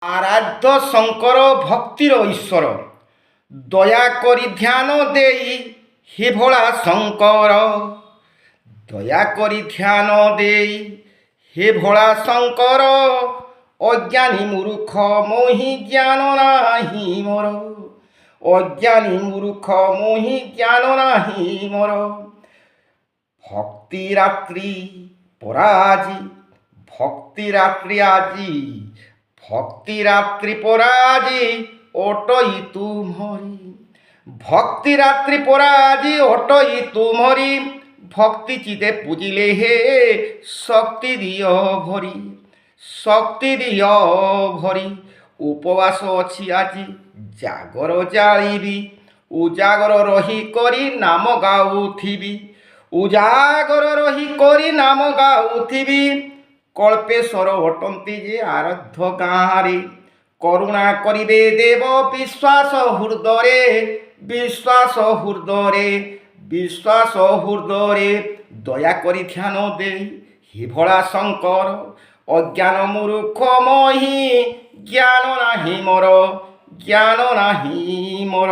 আরাধ্য শঙ্কর ভক্তির ঈশ্বর, দয়া করি ধ্যান দেই হে ভোলা শঙ্কর। দয়া করি ধ্যান দেই হে ভোলা শঙ্কর। অজ্ঞানী মূর্খ মোহি জ্ঞান নাহি মোর। অজ্ঞানী মূর্খ মোহি জ্ঞান নাহি মোর। ভক্তি রাত্রি পরাজি, ভক্তি রাত্রি আজি, ভক্তি রাত্রি পরাজি ওটই তুমরি। ভক্তি রাত্রি পরাজি ওটই তুমরি। ভক্তি চিতে পুজিলে হে শক্তি দিও ভরি, শক্তি দিও ভরি। উপবাস অছি আজি জাগর জালিবি, উজাগর রহি করি নাম গাউথিবি। উজাগর রহি করি নাম গাউথিবি। কল্পেশ্বর অটন্তি যে আরাধ্য গাঁরে। করুণা করিবে দেব বিশ্বাস হৃদরে, বিশ্বাস হৃদরে, বিশ্বাস হৃদরে। দয়া করি ধ্যান দেই হে ভোলা শঙ্কর। অজ্ঞান মূর্খ মোহি জ্ঞান নাহি মোর, জ্ঞান নাহি মোর।